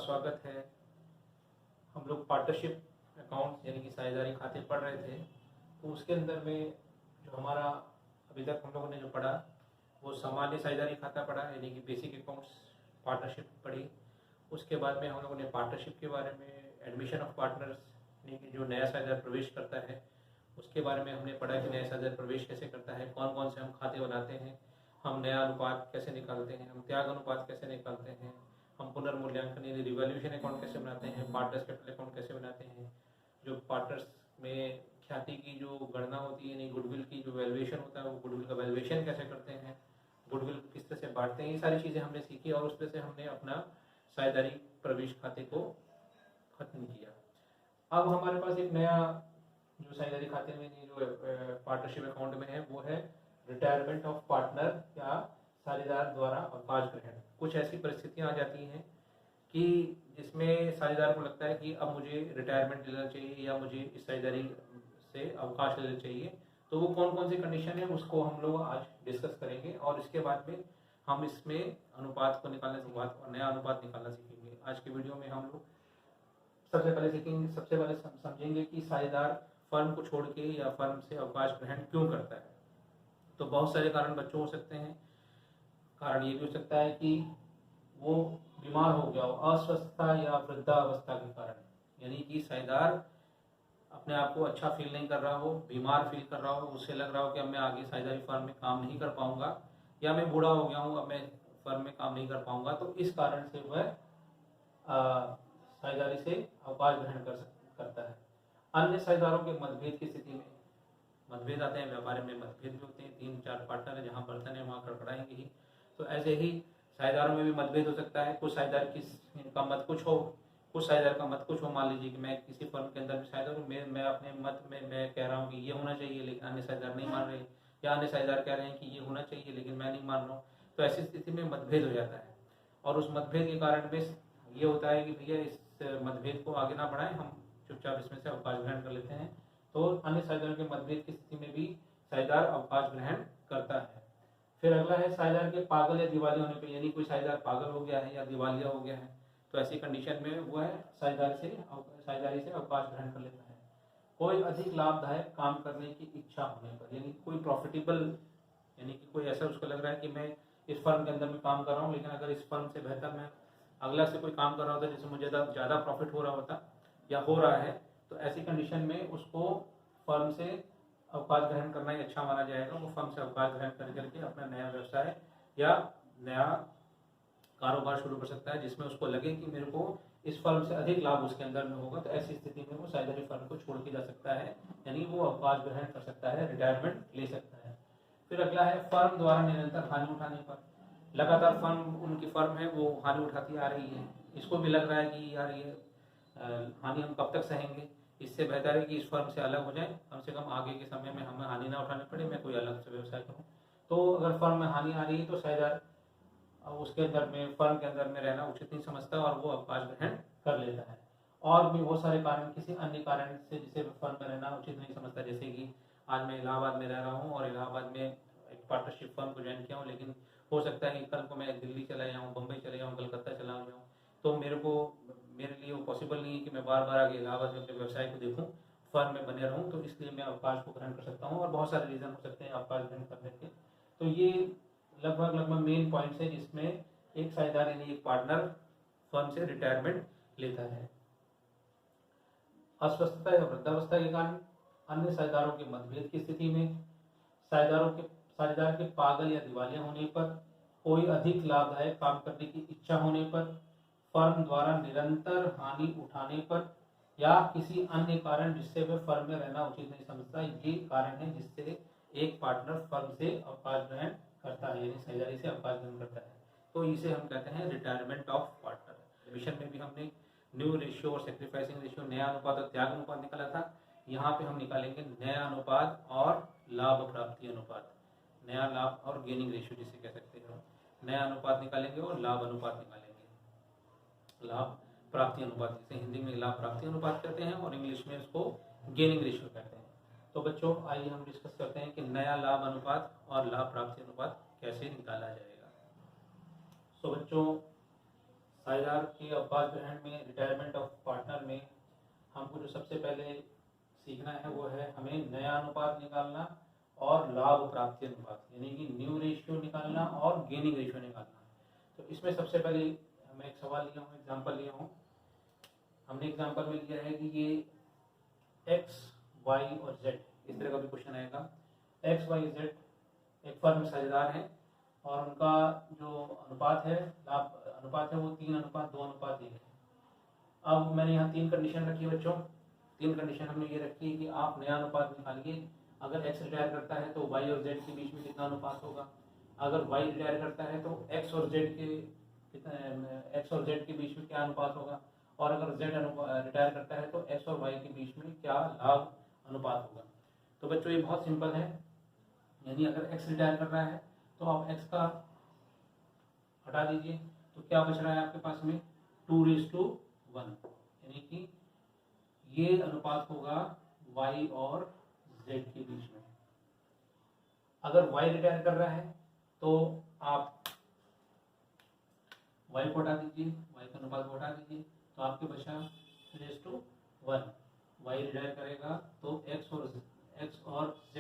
स्वागत है। हम लोग पार्टनरशिप अकाउंट यानी कि साझेदारी खाते पढ़ रहे थे, तो उसके अंदर में जो हमारा अभी तक हम लोगों ने जो पढ़ा वो सामान्य साझेदारी खाता पढ़ा यानी कि बेसिक अकाउंट्स पार्टनरशिप पढ़ी। उसके बाद में हम लोगों ने पार्टनरशिप के बारे में, एडमिशन ऑफ पार्टनर्स यानी कि जो नया साझेदार प्रवेश करता है उसके बारे में हमने पढ़ा कि नया साझेदार प्रवेश कैसे करता है, कौन कौन से हम खाते बनाते हैं, हम नया अनुपात कैसे निकालते हैं, हम त्याग अनुपात कैसे निकालते हैं, हम पुनर्मूल्यांकन यानी रिवैल्यूएशन अकाउंट कैसे बनाते हैं, पार्टनर्स कैपिटल अकाउंट कैसे बनाते हैं, जो पार्टनर्स में ख्याति की जो गणना होती है यानी गुडविल की जो वैल्यूएशन होता है वो गुडविल का वैल्यूएशन कैसे करते हैं, गुडविल किस तरह से बांटते हैं, ये सारी चीज़ें हमने सीखी और उस पर से हमने अपना साझेदारी प्रवेश खाते को खत्म किया। अब हमारे पास एक नया जो साझेदारी खाते में जो पार्टनरशिप अकाउंट में है वो है रिटायरमेंट ऑफ पार्टनर या साझेदार द्वारा अवकाश ग्रहण। कुछ ऐसी परिस्थितियां आ जाती हैं कि जिसमें साझेदार को लगता है कि अब मुझे रिटायरमेंट लेना चाहिए या मुझे इस साझेदारी से अवकाश लेना चाहिए, तो वो कौन कौन सी कंडीशन है उसको हम लोग आज डिस्कस करेंगे और इसके बाद में हम इसमें अनुपात को निकालने से बाद और नया अनुपात निकालना सीखेंगे। आज के वीडियो में हम लोग सबसे पहले समझेंगे कि साझेदार फर्म को छोड़ के या फर्म से अवकाश ग्रहण क्यों करता है। तो बहुत सारे कारण बच्चों हो सकते हैं। कारण ये भी हो सकता है कि वो बीमार हो गया हो, अस्वस्थता या वृद्धावस्था के कारण, यानी कि साझेदार अपने आप को अच्छा फील नहीं कर रहा हो, बीमार फील कर रहा हो, उसे लग रहा हो कि अब मैं आगे साझेदारी फर्म में काम नहीं कर पाऊंगा या मैं बूढ़ा हो गया हूँ अब मैं फर्म में काम नहीं कर पाऊंगा, तो इस कारण से वह साझेदारी से अवकाश ग्रहण करता है। अन्य साझेदारों के मतभेद की स्थिति में, मतभेद आते हैं, व्यापार में मतभेद भी होते हैं, 3-4 पार्टनर है, जहाँ बर्तन है वहाँ कड़कड़ाएंगे ही, तो ऐसे ही साझेदारों में भी मतभेद हो सकता है। कुछ साझेदार का मत कुछ हो, कुछ साझेदार का मत कुछ हो। मान लीजिए कि मैं किसी फर्म के अंदर भी साझेदार हूँ, मैं अपने मत में मैं कह रहा हूँ कि ये होना चाहिए लेकिन अन्य साझेदार नहीं मान रहे, या अन्य साझेदार कह रहे हैं कि ये होना चाहिए लेकिन मैं नहीं मान रहा हूँ, तो ऐसी स्थिति में मतभेद हो जाता है। और उस मतभेद के कारण में ये होता है कि भैया इस मतभेद को आगे ना बढ़ाएं, हम चुपचाप इसमें से अवकाश ग्रहण कर लेते हैं। तो अन्य साझेदारों के मतभेद की स्थिति में भी साझेदार अवकाश ग्रहण करता है। फिर अगला है साझेदार के पागल या दिवालिया होने पे, यानी कोई साझेदार पागल हो गया है या दिवालिया हो गया है, तो ऐसी कंडीशन में वो है साझेदारी से अवकाश ग्रहण कर लेता है। कोई अधिक लाभदायक काम करने की इच्छा होने पर, यानी कोई प्रॉफिटेबल, यानी कि कोई ऐसा उसको लग रहा है कि मैं इस फर्म के अंदर में काम कर रहा हूँ लेकिन अगर इस फर्म से बेहतर मैं अगला से कोई काम कर रहा होता जिससे मुझे ज़्यादा प्रॉफिट हो रहा होता या हो रहा है, तो ऐसी कंडीशन में उसको फर्म से अवकाश ग्रहण करना ही अच्छा माना जाएगा। वो फर्म से अवकाश ग्रहण कर करके अपना नया व्यवसाय या नया कारोबार शुरू कर सकता है जिसमें उसको लगे कि मेरे को इस फर्म से अधिक लाभ उसके अंदर में होगा, तो ऐसी स्थिति में वो साझेदारी फर्म को छोड़ के जा सकता है, यानी वो अवकाश ग्रहण कर सकता है, रिटायरमेंट ले सकता है। फिर अगला है फर्म द्वारा निरंतर हानि उठाने पर, लगातार फर्म उनकी फर्म है वो हानि उठाती आ रही है, इसको भी लग रहा है कि यार ये हानि हम कब तक सहेंगे, इससे बेहतर है कि इस फर्म से अलग हो जाए, कम से कम आगे के समय में हमें हानि ना उठानी पड़े, मैं कोई अलग से व्यवसाय करूँ। तो अगर फर्म में हानि आ रही है तो साझेदार उसके अंदर में फर्म के अंदर में रहना उचित नहीं समझता और वो अवकाश ग्रहण कर लेता है। और भी बहुत सारे कारण, किसी अन्य कारण से जिसे फर्म में रहना उचित नहीं समझता, जैसे कि आज मैं इलाहाबाद में रह रहा हूँ और इलाहाबाद में एक पार्टनरशिप फर्म को ज्वाइन किया हूँ, लेकिन हो सकता है कि कल को मैं दिल्ली चला जाऊँ, बम्बई चले जाऊँ, कलकत्ता चला जाऊँ, तो मेरे लिए वो पॉसिबल नहीं है कि मैं बार बार आगे इलाहाबाद में अपने व्यवसाय को देखूँ, फर्म में बने रहूँ, तो इसलिए मैं अवकाश को ग्रहण कर सकता हूँ। और बहुत सारे रीज़न हो सकते हैं अवकाश ग्रहण करने के। तो ये लगभग मेन पॉइंट्स है जिसमें एक साझेदार यानी एक पार्टनर फर्म से रिटायरमेंट लेता है। अस्वस्थता या वृद्धावस्था के कारण, अन्य साझेदारों के मतभेद की स्थिति में, साझेदार के पागल या दिवालिया होने पर, कोई अधिक लाभदायक काम करने की इच्छा होने पर, फर्म द्वारा निरंतर हानि उठाने पर, या किसी अन्य कारण जिससे वह फर्म में रहना उचित नहीं समझता, ये कारण है जिससे एक पार्टनर फर्म से अवकाश ग्रहण करता है, यानी साझेदारी से अवकाश ग्रहण करता है, तो इसे हम कहते हैं रिटायरमेंट ऑफ पार्टनर। एडमिशन में भी हमने न्यू रेशियो और सेक्रीफाइसिंग रेशियो, नया अनुपात और त्याग अनुपात निकाला था। यहाँ पे हम निकालेंगे नया अनुपात और लाभ प्राप्ति अनुपात, नया लाभ और गेनिंग रेशियो जिसे कह सकते हैं, नया अनुपात निकालेंगे और लाभ अनुपात निकालेंगे, लाभ प्राप्ति अनुपात, जिसे हिंदी में लाभ प्राप्ति अनुपात कहते हैं और इंग्लिश में इसको गेनिंग रेशियो कहते हैं। तो बच्चों आइए हम डिस्कस करते हैं कि नया लाभ अनुपात और लाभ प्राप्ति अनुपात कैसे निकाला जाएगा। तो बच्चों साझेदार के अवकाश ग्रहण में, रिटायरमेंट ऑफ पार्टनर में हमको जो सबसे पहले सीखना है वो है हमें नया अनुपात निकालना और लाभ प्राप्ति अनुपात, यानी कि न्यू रेशियो निकालना और गेनिंग रेशियो निकालना। तो इसमें सबसे पहले मैं एक सवाल लिया हूँ, एग्जाम्पल लिया हूँ। हमने एग्जाम्पल में लिया है कि ये एक्स, वाई और जेड, इस तरह का भी क्वेश्चन आएगा। एक्स, वाई, जेड एक फर्म में साझेदार हैं और उनका जो अनुपात है, लाभ अनुपात है, वो 3:2:1 है। अब मैंने यहाँ 3 कंडीशन रखी है बच्चों। 3 कंडीशन हमने ये रखी है कि आप नया अनुपात निकालिए। अगर एक्स रिटायर करता है तो वाई और जेड के बीच में कितना अनुपात होगा। अगर वाई रिटायर करता है तो एक्स और जेड के बीच में क्या अनुपात होगा। और अगर जेड रिटायर करता है तो एक्स और वाई के बीच में क्या लाभ अनुपात होगा। तो बच्चों ये बहुत सिंपल है, यानी अगर एक्स रिटायर कर रहा है तो आप एक्स का हटा दीजिए, तो क्या बच रहा है आपके पास में 2:1, यानी कि ये अनुपात होगा y और z के बीच में। अगर y रिटायर कर रहा है तो आप y को हटा दीजिए, y का अनुपात को हटा दीजिए, तो आपके बचा 3:1। y रिटायर करेगा तो x और z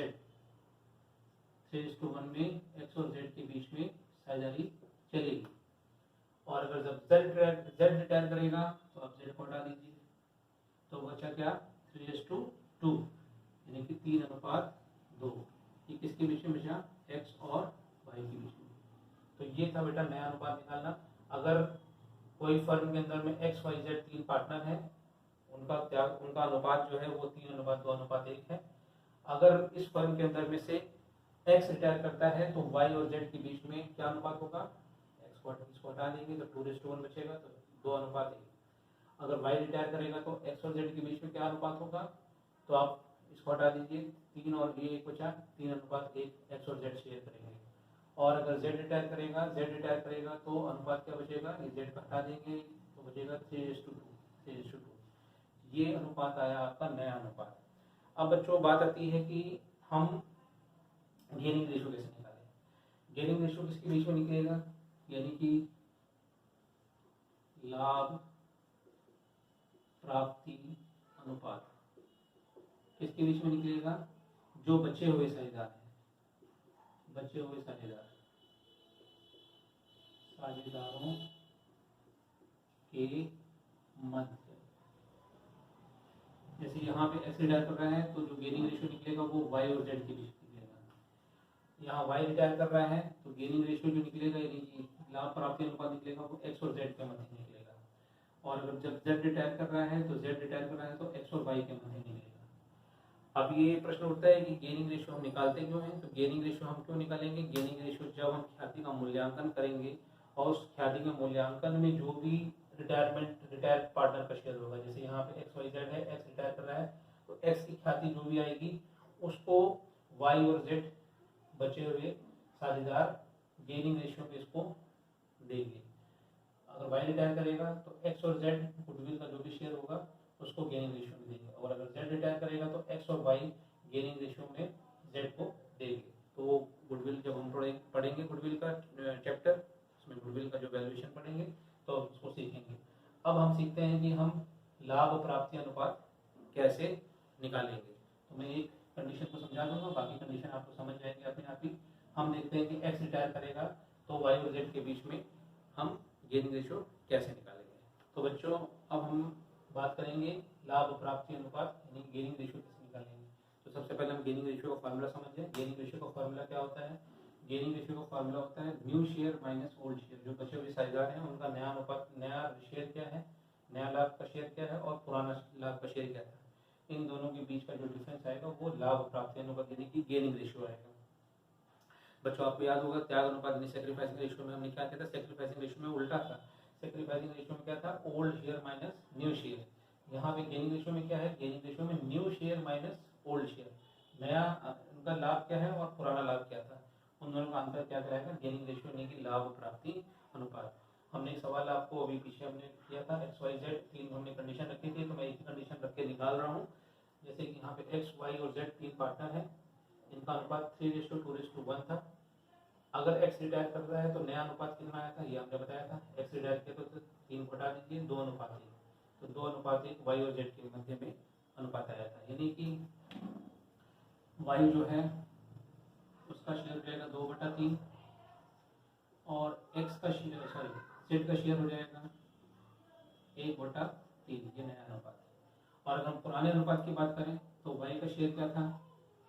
3:1 में x और z के बीच में साझेदारी चलेगी। और अगर जब z रिटायर करेगा तो आप z को हटा दीजिए, तो बचा क्या 3:2, यानी कि 3:2। ये किसके बीच में बचा, x और y के बीच में। तो ये था बेटा नया अनुपात निकालना। अगर कोई फर्म के अंदर में x, y, z 3 पार्टनर हैं, उनका अनुपात जो है वो 3:2:1 है। अगर इस फर्म के अंदर में से x रिटायर करता है तो y और z के बीच में क्या अनुपात होगा, इसको हटा देंगे तो 2:1 बचेगा, तो 2:1। अगर y रिटायर करेगा तो x और z के बीच में क्या अनुपात होगा, तो आप इसको हटा दीजिए, 3 और ये 1 बचा, 3:1 x और z शेयर करेंगे। और अगर z रिटायर करेगा तो अनुपात क्या बचेगा, ये z हटा देंगे तो बचेगा 3:2। ये अनुपात आया आपका नया अनुपात। अब बच्चों बात आती है कि हम गेनिंग रेशियो कैसे निकालें। गेनिंग रेशियो किसके बीच में निकलेगा, यानी कि लाभ प्राप्ति अनुपात किसके बीच में निकलेगा, जो बचे हुए साझेदार हैं, साझेदारों के मध्य। जैसे यहाँ पे एक्स रिटायर कर रहा है तो जो गेनिंग रेशियो निकलेगा वो वाई और जेड के बीच निकलेगा। यहाँ वाई रिटायर कर रहा है तो गेनिंग रेशियो जो निकलेगा, यानी लाभ प्राप्ति अनुपात निकलेगा, वो एक्स और जेड के मध्य निकलेगा। और अगर जब जेड रिटायर कर रहा है तो एक्स और वाई के मध्य निकलेगा। अब ये प्रश्न उठता है कि गेनिंग रेशियो हम निकालते क्यों हैं। तो गेनिंग रेशियो हम क्यों निकालेंगे, गेनिंग रेशियो जब हम ख्याति का मूल्यांकन करेंगे और उस ख्याति के मूल्यांकन में जो भी रिटायर्ड पार्टनर का शेयर होगा, जैसे यहाँ पे एक्स वाई जेड है, एक्स रिटायर कर रहा है तो एक्स की ख्याति जो भी आएगी उसको वाई और जेड बचे हुए साझेदार गेनिंग रेशियो पे इसको देंगे। अगर वाई रिटायर करेगा तो एक्स और जेड गुडविल का जो भी शेयर होगा उसको गेनिंग रेशियो में देंगे। और अगर जेड रिटायर करेगा तो एक्स और वाई गेनिंग रेशियो में जेड को देंगे। तो गुडविल जब हम पढ़ेंगे गुडविल का चैप्टर, उसमें गुडविल का जो वैल्यूएशन पढ़ेंगे तो उसको सीखेंगे। अब हम सीखते हैं कि हम लाभ प्राप्ति अनुपात कैसे निकालेंगे। तो मैं एक कंडीशन को समझा दूंगा, बाकी कंडीशन आपको समझ जाएंगे अपने आप ही। हम देखते हैं कि एक्स रिटायर करेगा तो वाई और जेड के बीच में हम गेनिंग रेशियो कैसे निकालेंगे। तो बच्चों अब हम बात करेंगे लाभ प्राप्ति अनुपात यानी गेनिंग रेशियो कैसे निकालेंगे। तो सबसे पहले हम गेनिंग रेशियो का फार्मूला समझें। गेनिंग रेशियो का फार्मूला क्या होता है, गेनिंग रेशियो का फार्मूला होता है new share minus old share. जो बचे हुए साझेदार हैं उनका नया अनुपात, नया शेयर क्या है, नया लाभ का शेयर क्या है और पुराना लाभ का शेयर क्या था, इन दोनों के बीच का जो डिफरेंस आएगा वो लाभ प्राप्ति अनुपात यानी कि गेनिंग रेशियो आएगा। बच्चों आपको याद होगा त्याग अनुपात यानी सैक्रिफाइसिंग रेशियो में हमने क्या किया था, सैक्रिफाइसिंग रेशियो में उल्टा था। सैक्रिफाइसिंग रेशियो में क्या था, old share minus new share. यहाँ पे गेनिंग रेशियो में क्या है, गेनिंग रेशियो में new share minus old share. नया उनका लाभ क्या है और पुराना लाभ क्या था, उन दोनों का अंतर क्या कराएगा, गेनिंग रेशियो यानी कि लाभ प्राप्ति अनुपात। हमने एक सवाल आपको अभी पीछे हमने किया था, एक्स वाई जेड 3 हमने कंडीशन रखी थी, तो मैं एक कंडीशन रख के निकाल रहा हूँ। जैसे कि यहाँ पे एक्स वाई और जेड 3 पार्टनर है, इनका अनुपात 3:2:1 था। अगर x रिटायर कर रहा है तो नया अनुपात कितना आया था, ये हमने बताया था। x रिटायर किया तो 3 को हटा दीजिए, 2:1, तो 2:1 y और z के मध्य में अनुपात आया था, यानी कि y जो है उसका शेयर हो जाएगा 2/3 और x का शेयर z का शेयर हो जाएगा 1/3, ये नया अनुपात है। और अगर हम पुराने अनुपात की बात करें तो y का शेयर क्या था,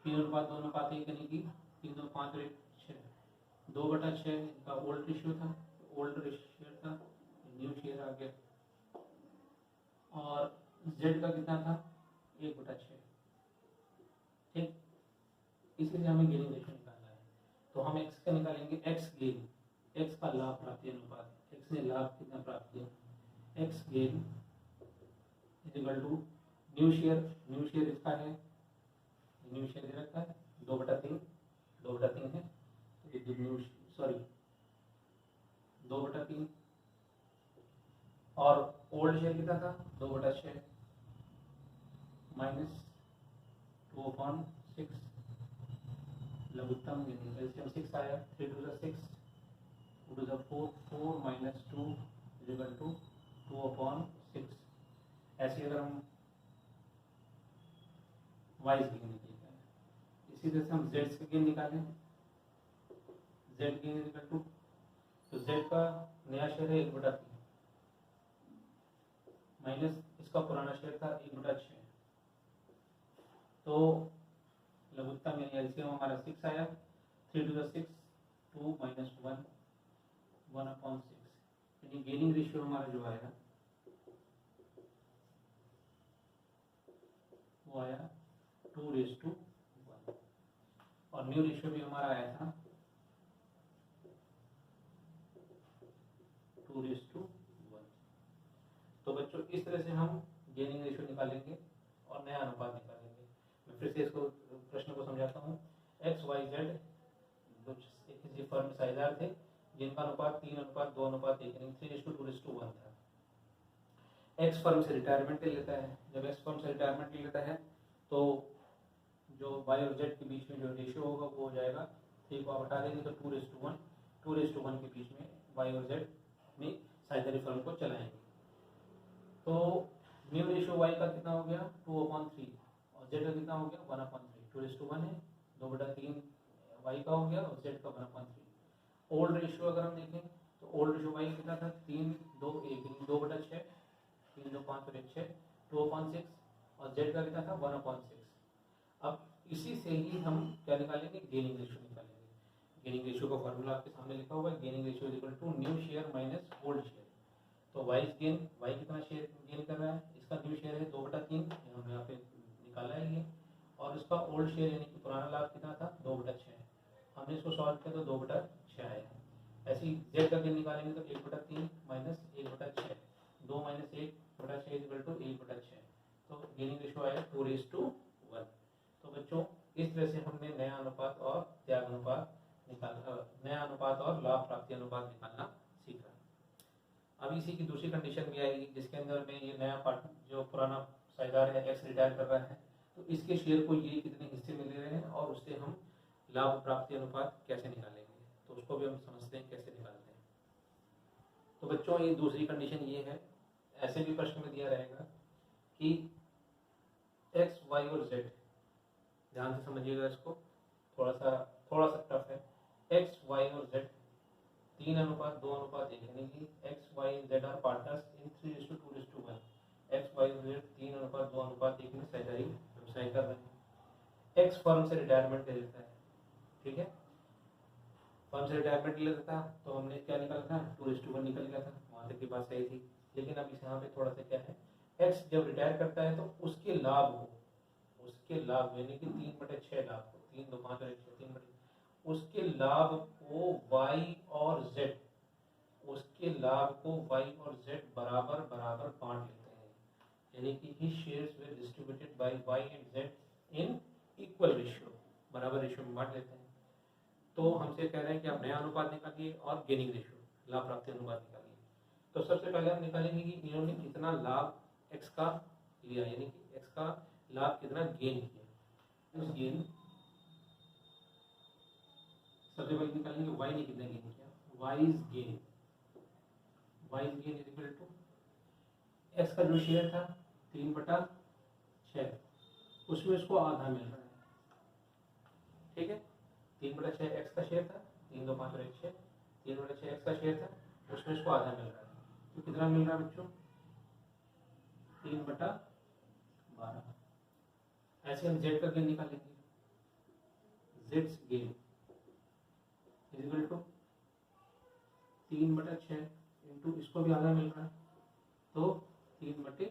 3:2:1, यानी कि 3, 2, 5 और 1, 6, 2/6 इनका ओल्ड रेशियो था, ओल्ड रेशियो था, न्यू शेयर आ गया। और z का कितना था, 1/6, ठीक। इसीलिए हमें गेनिंग रेशियो निकालना है, तो हम x का निकालेंगे, x गेन, x का लाभ प्राप्ति अनुपात, x ने लाभ कितना प्राप्त किया, x gain equal to new share इसका है, न्यू शेयर दे रखा है 2/3, 2/3 है, तो ये न्यू सॉरी 2/3 और ओल्ड शेयर कितना था 2/6 माइनस 2/6 लघुत्तम एलसीएम 6 आया, 3 to the 6, 2 to the 4, 4 minus 2 is equal to 2/6। ऐसे अगर हम y गेन निकालें, इसी तरह से हम z का गेन निकालें, z gain is equal to, तो z का नया शेयर है 1/3 माइनस इसका पुराना शेयर था 1/6, तो लघुत्तम यानी एलसीएम हमारा 6 आया, 3 to the 6, 2 minus 1, 1/6, यानी गेनिंग रेशियो हमारा जो आया वो आया 2:1, और न्यू रेशियो भी हमारा आया था 2:1। तो बच्चों इस तरह से हम गेनिंग रेशियो निकालेंगे और नया अनुपात निकालेंगे। मैं फिर से इसको प्रश्न को समझाता हूँ। एक्स वाई जेड किसी फर्म साझेदार थे जिनका अनुपात 3:2:1 यानी 3:2:1 था। एक्स फर्म से रिटायरमेंट ले लेता है। जब एक्स फर्म से रिटायरमेंट ले लेता है तो जो वाई और जेड के बीच में जो रेशियो होगा वो हो जाएगा, 3 को आप हटा देंगे तो 2:1, 2:1 के बीच में वाई और जेड अपनी साझेदारी फर्म को चलाएंगे। तो न्यू रेशियो वाई का कितना हो गया 2/3 और जेड का कितना हो गया 1/3, 2:1 है, 2/3 वाई का हो गया और जेड का 1/3। ओल्ड रेशियो अगर हम देखें तो ओल्ड रेशियो वाई कितना था 3:2:1 2/6, 3, 2, 5 और 1, 6, 2/6 और जेड का कितना था 1/6। अब इसी से ही हम क्या निकालेंगे, गेनिंग रेशियो निकालेंगे। गेनिंग रेशियो का फॉर्मूला आपके सामने लिखा हुआ है, gaining ratio is equal to new share minus old share. तो वाई गेन, वाई कितना शेयर गेन कर रहा है, इसका न्यू शेयर है 2/3, हमने यहाँ पे निकाला है ये, और इसका ओल्ड शेयर यानी कि पुराना लाभ कितना था 2/6, हमने इसको सॉल्व किया तो 2/6 आया। ऐसे ही जेड का गेन निकालेंगे तो 1/3 minus 1/6, 2 minus 1/6 is equal to 1/6, तो गेनिंग रेशियो आया 2:1। तो बच्चों इस तरह से हमने नया अनुपात और त्याग अनुपात नया अनुपात और लाभ प्राप्ति अनुपात निकालना सीखा। अब इसी की दूसरी कंडीशन भी आएगी जिसके अंदर में ये नया पार्ट जो पुराना साझेदार है एक्स रिटायर कर रहा है, तो इसके शेयर को ये कितने हिस्से मिल रहे हैं और उससे हम लाभ प्राप्ति अनुपात कैसे निकालेंगे, तो उसको भी हम समझते हैं कैसे निकालते हैं। तो बच्चों ये दूसरी कंडीशन ये है, ऐसे भी प्रश्न में दिया रहेगा कि एक्स वाई और जेड, ध्यान से समझिएगा इसको, थोड़ा सा टफ है। एक्स वाई और जेड 3:2:1 यानी कि X Y and Z are partners in 3:2:1। X Y और जेड 3:2:1 में साझेदारी व्यवसाय कर रहे हैं। एक्स फर्म से रिटायरमेंट ले लेता है, ठीक है, फर्म से रिटायरमेंट ले लेता है तो हमने क्या निकाला था 2:1 निकल गया था, वहाँ तक की बात सही थी। लेकिन अब इस यहाँ पे थोड़ा सा क्या है, एक्स जब रिटायर करता है तो उसके लाभ यानी कि 3/6 लाभ को, 3, 2, 5 और 1, 6, 3/, उसके लाभ को वाई और जेड बराबर बराबर बांट लेते हैं, यानी कि his shares were distributed by Y and Z in equal ratio, बराबर रेशियो में बांट लेते हैं। तो हमसे कह रहे हैं कि आप नया अनुपात निकालिए और गेनिंग रेशियो लाभ प्राप्ति अनुपात निकालिए। तो सबसे पहले हम निकालेंगे कि इन्होंने कितना लाभ एक्स का लिया, यानी कि एक्स का लाभ कितना गेन किया। उस गेन सबसे पहले निकालेंगे वाई ने कितना गेन किया, Y's gain is equal to X का जो शेयर था 3/6, उसमें उसको आधा मिल रहा है, ठीक है। 3/6 एक्स का शेयर था, 3 2 5 और 1 6, 3/6 एक्स का शेयर था, उसमें इसको आधा मिल रहा है, तो कितना मिल रहा है बच्चों, 3/12। ऐसे हम जेड का गेन निकालेंगे, जेड्स gain is equal to 3/6 into इसको भी आधा मिल रहा है, तो 3/12।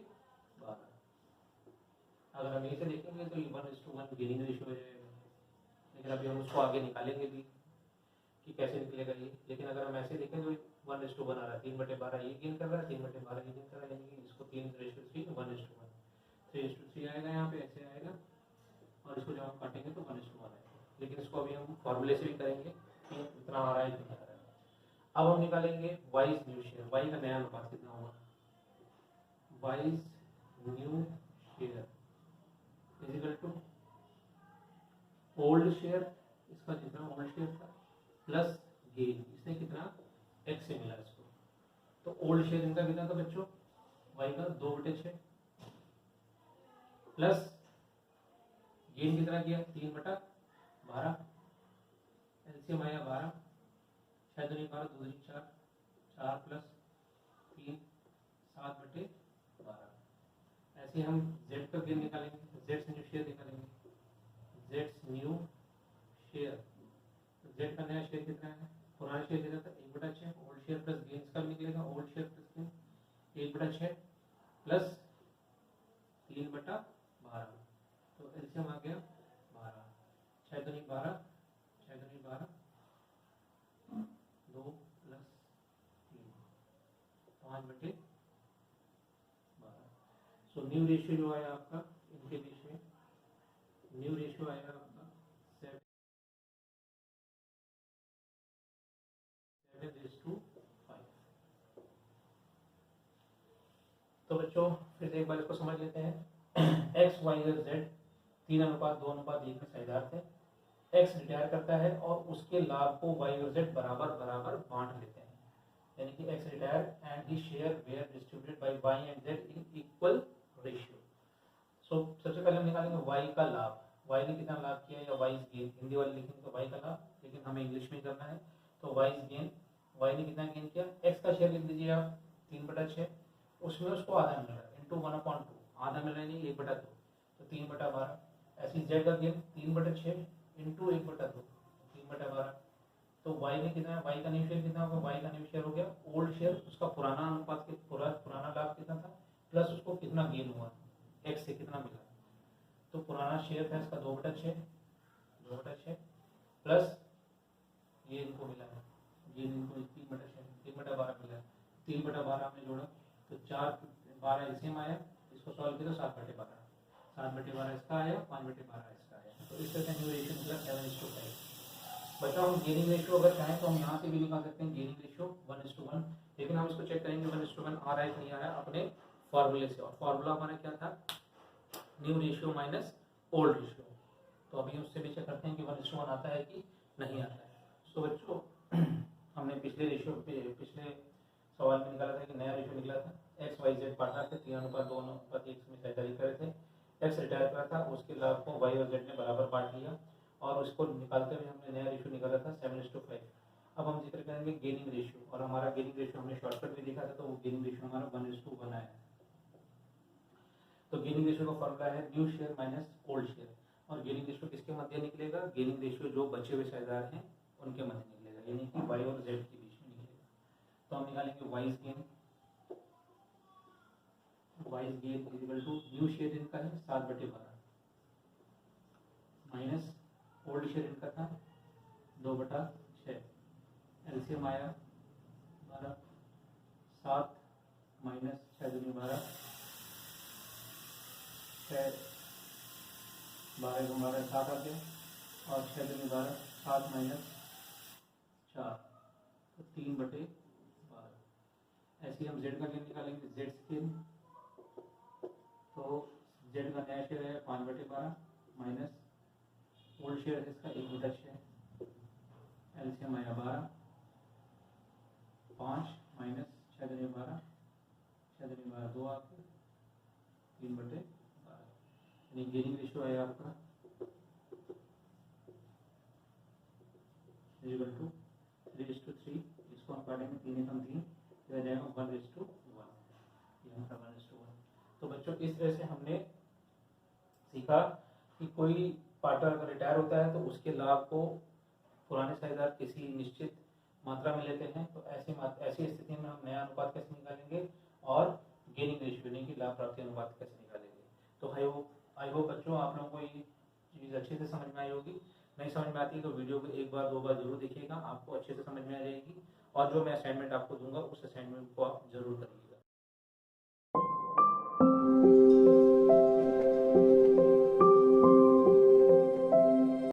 अगर हम ऐसे देखेंगे तो ये 1:1 गेनिंग रेशियो हो जाएगा, लेकिन अभी हम उसको आगे निकालेंगे भी कि कैसे निकलेगा ये। लेकिन अगर हम ऐसे देखें तो 1:1 आ रहा है, 3/12 ये गेन कर रहा है, 3/12 ये गेन कर रहा है, यानी कि इसको 3:3 1:1 3:3 आएगा यहाँ पे, ऐसे आएगा, और इसको जब हम काटेंगे तो 1:1 आएगा। लेकिन इसको अभी हम फॉर्मूले से भी करेंगे कि इतना आ रहा है कितना आ रहा है। अब हम निकालेंगे वाइज न्यू शेयर, वाई का नया अनुपात कितना होगा, Y's new share is equal to old share, इसका जितना ओल्ड शेयर था प्लस गेन, इसने कितना एक्स से मिला इसको, तो ओल्ड शेयर इनका कितना था बच्चों, वाई का 2/6 प्लस गेन कितना किया 3/12, एलसीएम आया 12, 6 दूनी 12 2 दूनी 4, 4 प्लस 3 7/12। ऐसे हम जेड का गेन निकालेंगे, जेड न्यू शेयर निकालेंगे, जेड न्यू शेयर, जेड का नया शेयर कितना है, पुराना शेयर कितना था 1/6, ओल्ड शेयर प्लस गेन का भी निकलेगा, old share plus gain 1/6 plus 3/12, तो एलसीएम आ गया 12, 6 दूनी 12, 6 दूनी 12 2 प्लस 3 5/12। सो न्यू रेशियो जो आया आपका इनके बीच में, न्यू रेशियो आएगा आपका 7:5। तो बच्चों फिर से एक बार इसको समझ लेते हैं। एक्स वाई और जेड 3:2:1 में साझेदार थे, एक्स रिटायर करता है और उसके लाभ को वाई और जेड बराबर बराबर बांट लेते हैं, यानी कि X retire and his share were distributed by Y and Z in equal ratio. So सबसे पहले हम निकालेंगे वाई का लाभ, वाई ने कितना लाभ किया, या वाई गेन, हिंदी वाले लिखेंगे तो वाई का लाभ, लेकिन हमें इंग्लिश में करना है, तो वाई गेन, वाई ने कितना गेन किया, एक्स का शेयर लिख दीजिए आप 3/6, उसमें उसको आधा मिल रहा है इंटू 1/2, आधा मिल रहा है नहीं 1/2, तो 3/12। ऐसे जेड का गेन 3/6 इंटू 1/2, 3/12। तो वाई ने कितना, वाई का न्यू शेयर कितना होगा, वाई का न्यू शेयर हो गया ओल्ड शेयर, उसका पुराना अनुपात के पुराना लाभ कितना था, प्लस उसको कितना गेन हुआ एक्स से कितना मिला, तो पुराना शेयर था इसका 2/6 प्लस ये इनको मिला है, ये इनको 3/12 मिला है, 3/12 में जोड़ा तो 4/12 एलसीएम आया, इसको सॉल्व किया तो 7/12, 7/12 इसका आया, 5/12 इसका आया, तो इस तरह से न्यू रेशियो मिला 7:5। बच्चों हम गेनिंग रेशियो अगर चाहें तो हम यहाँ से भी निकाल सकते हैं गेनिंग रेशियो 1:1, लेकिन हम इसको चेक करेंगे 1:1 आ रहा है कि नहीं आ रहा है अपने फॉर्मूले से, और फॉर्मूला हमारा क्या था, new ratio minus old ratio. तो अभी उससे भी चेक करते हैं कि 1:1 आता है कि नहीं आता है। तो बच्चों हमने पिछले सवाल में निकाला था कि नया रेशियो निकला था, एक्स वाई जेड पार्टनर थे, 3:2:1 में साझेदारी करे थे, एक्स रिटायर करा था, उसके लाभ को वाई और जेड ने बराबर बांट लिया, और उसको निकालते हुए हमने नया रेशियो निकाला था 7:5। अब हम जिक्र करेंगे गेनिंग रेशियो, और हमारा गेनिंग रेशियो हमने शॉर्टकट में देखा था, तो वो गेनिंग रेशियो हमारा 1:1 आया। तो गेनिंग रेशियो का फॉर्मूला है new share minus old share, और गेनिंग रेशियो किसके मध्य निकलेगा, गेनिंग रेशियो जो बचे हुए साझेदार हैं उनके मध्य निकलेगा, यानी कि वाई और जेड के बीच में निकलेगा। तो हम निकालेंगे Y's gain is equal to new share इनका है 7/12 माइनस ओल्ड शेयर इनका था 2/6, एलसीएम आया 12, 7 माइनस 6 दूनी 12, 6 12 12 7 आ गया, और 6 दूनी 12, 7 माइनस 4, तो 3/12। ऐसे ही हम जेड का गेन निकालेंगे, जेड गेन, तो जेड का नया शेयर है 5/12 माइनस ओल्ड शेयर है इसका 1/6, एलसीएम आया 12, 5 माइनस 6 दूनी 12, 6 दूनी 12 2 आपके 3/12, यानी गेनिंग रेशियो आया आपका इक्वल टू 3:3। इसको हम काटेंगे 3 एकम 3, तो जाएगा 1:1, ये हमारा 1:1। तो बच्चों इस तरह से हमने सीखा कि कोई पार्टनर अगर रिटायर होता है तो उसके लाभ को पुराने साझेदार किसी निश्चित मात्रा में लेते हैं, तो ऐसी स्थिति में हम नया अनुपात कैसे निकालेंगे और गेनिंग रेशियो यानी कि लाभ प्राप्ति अनुपात कैसे निकालेंगे। तो आई होप बच्चों आप लोगों को ये चीज़ अच्छे से समझ में आई होगी। नहीं समझ में आती है तो वीडियो को एक बार 2 बार जरूर देखिएगा, आपको अच्छे से समझ में आ जाएगी। और जो मैं असाइनमेंट आपको दूंगा उस असाइनमेंट को आप जरूर करिए।